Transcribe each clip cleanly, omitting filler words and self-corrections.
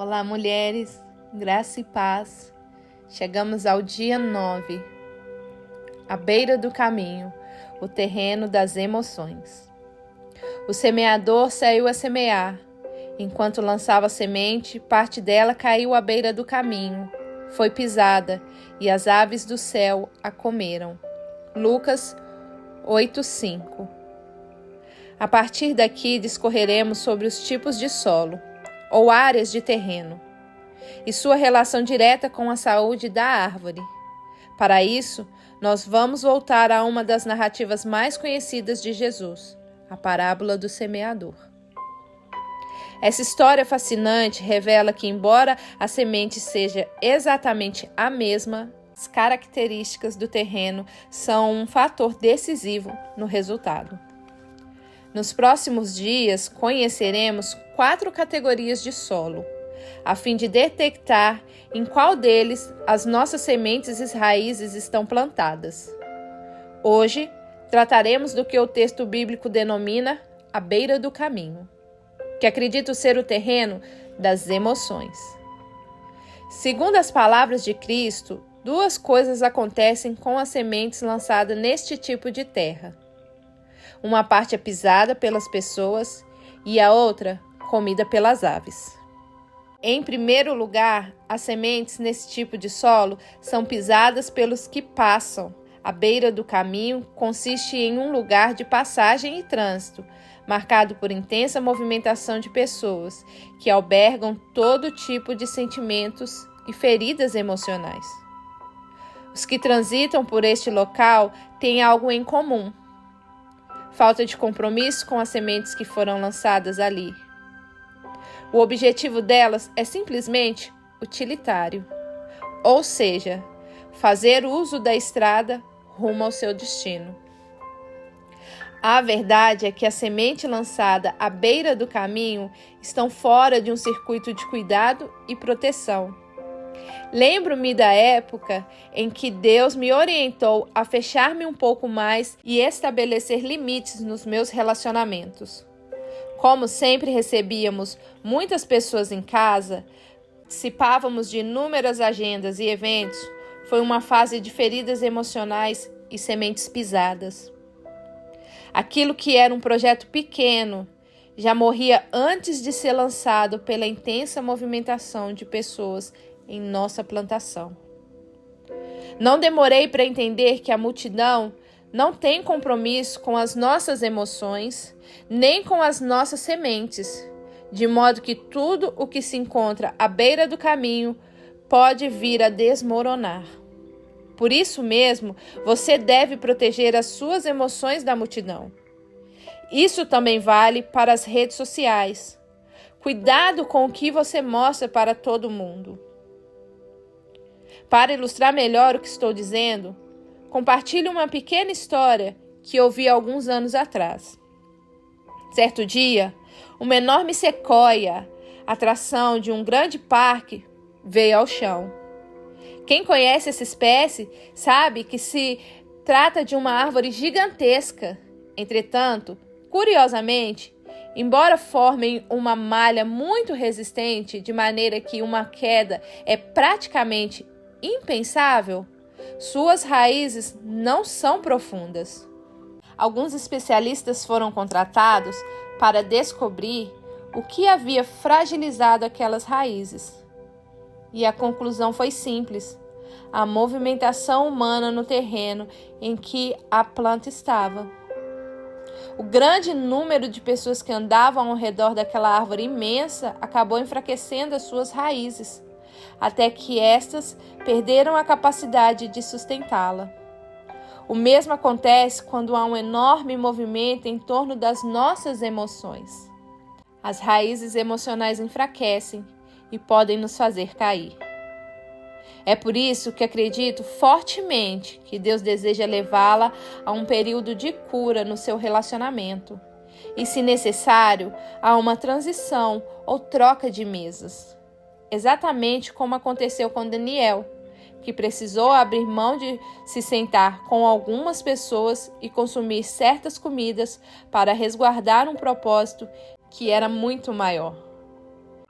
Olá, mulheres, graça e paz. Chegamos ao dia 9, à beira do caminho, o terreno das emoções. O semeador saiu a semear. Enquanto lançava a semente, parte dela caiu à beira do caminho. Foi pisada, e as aves do céu a comeram. Lucas 8:5. A partir daqui discorreremos sobre os tipos de solo, ou áreas de terreno, e sua relação direta com a saúde da árvore. Para isso, nós vamos voltar a uma das narrativas mais conhecidas de Jesus, a parábola do semeador. Essa história fascinante revela que, embora a semente seja exatamente a mesma, as características do terreno são um fator decisivo no resultado. Nos próximos dias, conheceremos 4 categorias de solo, a fim de detectar em qual deles as nossas sementes e raízes estão plantadas. Hoje, trataremos do que o texto bíblico denomina a beira do caminho, que acredito ser o terreno das emoções. Segundo as palavras de Cristo, 2 coisas acontecem com as sementes lançadas neste tipo de terra. Uma parte é pisada pelas pessoas e a outra comida pelas aves. Em primeiro lugar, as sementes nesse tipo de solo são pisadas pelos que passam. A beira do caminho consiste em um lugar de passagem e trânsito, marcado por intensa movimentação de pessoas que albergam todo tipo de sentimentos e feridas emocionais. Os que transitam por este local têm algo em comum: falta de compromisso com as sementes que foram lançadas ali. O objetivo delas é simplesmente utilitário, ou seja, fazer uso da estrada rumo ao seu destino. A verdade é que a semente lançada à beira do caminho estão fora de um circuito de cuidado e proteção. Lembro-me da época em que Deus me orientou a fechar-me um pouco mais e estabelecer limites nos meus relacionamentos. Como sempre recebíamos muitas pessoas em casa, participávamos de inúmeras agendas e eventos, foi uma fase de feridas emocionais e sementes pisadas. Aquilo que era um projeto pequeno já morria antes de ser lançado pela intensa movimentação de pessoas em nossa plantação. Não demorei para entender que a multidão não tem compromisso com as nossas emoções, nem com as nossas sementes, de modo que tudo o que se encontra à beira do caminho pode vir a desmoronar. Por isso mesmo, você deve proteger as suas emoções da multidão. Isso também vale para as redes sociais. Cuidado com o que você mostra para todo mundo. Para ilustrar melhor o que estou dizendo, compartilho uma pequena história que ouvi alguns anos atrás. Certo dia, uma enorme sequoia, atração de um grande parque, veio ao chão. Quem conhece essa espécie sabe que se trata de uma árvore gigantesca. Entretanto, curiosamente, embora formem uma malha muito resistente, de maneira que uma queda é praticamente impensável, suas raízes não são profundas. Alguns especialistas foram contratados para descobrir o que havia fragilizado aquelas raízes. E a conclusão foi simples: a movimentação humana no terreno em que a planta estava. O grande número de pessoas que andavam ao redor daquela árvore imensa acabou enfraquecendo as suas raízes, até que estas perderam a capacidade de sustentá-la. O mesmo acontece quando há um enorme movimento em torno das nossas emoções. As raízes emocionais enfraquecem e podem nos fazer cair. É por isso que acredito fortemente que Deus deseja levá-la a um período de cura no seu relacionamento e, se necessário, a uma transição ou troca de mesas. Exatamente como aconteceu com Daniel, que precisou abrir mão de se sentar com algumas pessoas e consumir certas comidas para resguardar um propósito que era muito maior.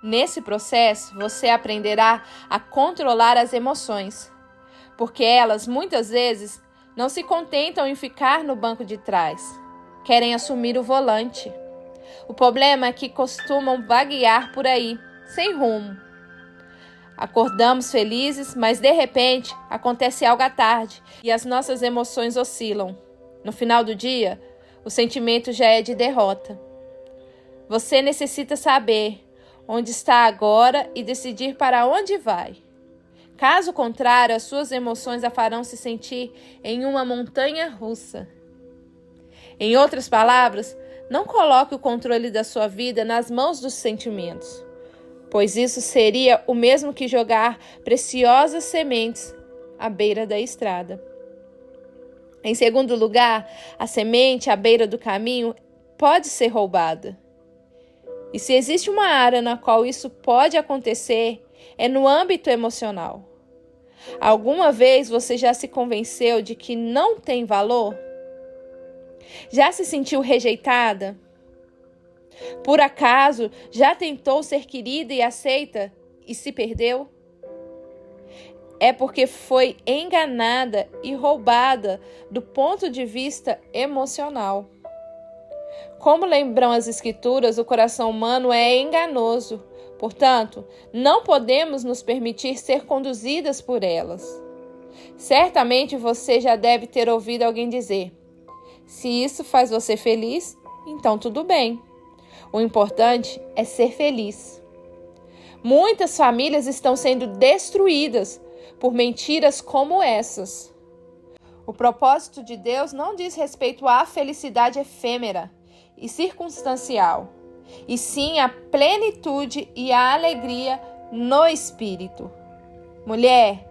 Nesse processo, você aprenderá a controlar as emoções, porque elas, muitas vezes, não se contentam em ficar no banco de trás. Querem assumir o volante. O problema é que costumam vaguear por aí, sem rumo. Acordamos felizes, mas de repente acontece algo à tarde e as nossas emoções oscilam. No final do dia, o sentimento já é de derrota. Você necessita saber onde está agora e decidir para onde vai. Caso contrário, as suas emoções a farão se sentir em uma montanha russa. Em outras palavras, não coloque o controle da sua vida nas mãos dos sentimentos, pois isso seria o mesmo que jogar preciosas sementes à beira da estrada. Em segundo lugar, a semente à beira do caminho pode ser roubada. E se existe uma área na qual isso pode acontecer, é no âmbito emocional. Alguma vez você já se convenceu de que não tem valor? Já se sentiu rejeitada? Por acaso, já tentou ser querida e aceita e se perdeu? É porque foi enganada e roubada do ponto de vista emocional. Como lembram as Escrituras, o coração humano é enganoso. Portanto, não podemos nos permitir ser conduzidas por elas. Certamente você já deve ter ouvido alguém dizer: se isso faz você feliz, então tudo bem. O importante é ser feliz. Muitas famílias estão sendo destruídas por mentiras como essas. O propósito de Deus não diz respeito à felicidade efêmera e circunstancial, e sim à plenitude e à alegria no Espírito. Mulher,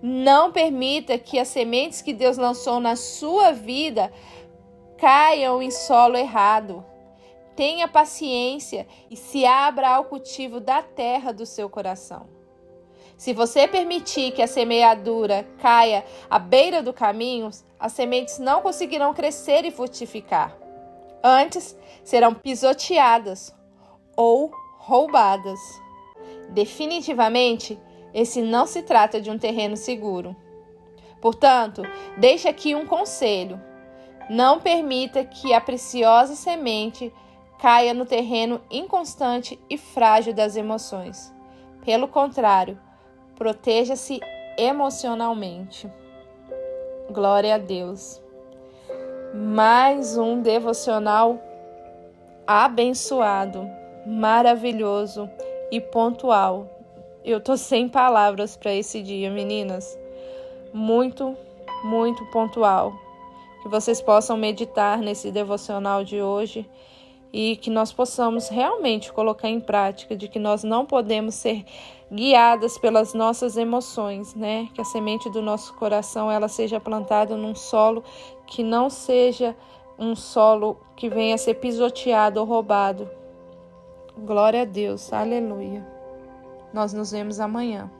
não permita que as sementes que Deus lançou na sua vida caiam em solo errado. Tenha paciência e se abra ao cultivo da terra do seu coração. Se você permitir que a semeadura caia à beira do caminho, as sementes não conseguirão crescer e frutificar. Antes, serão pisoteadas ou roubadas. Definitivamente, esse não se trata de um terreno seguro. Portanto, deixe aqui um conselho. Não permita que a preciosa semente caia no terreno inconstante e frágil das emoções. Pelo contrário, proteja-se emocionalmente. Glória a Deus. Mais um devocional abençoado, maravilhoso e pontual. Eu tô sem palavras para esse dia, meninas. Muito, muito pontual. Que vocês possam meditar nesse devocional de hoje e que nós possamos realmente colocar em prática de que nós não podemos ser guiadas pelas nossas emoções, né? Que a semente do nosso coração ela seja plantada num solo que não seja um solo que venha a ser pisoteado ou roubado. Glória a Deus, aleluia. Nós nos vemos amanhã.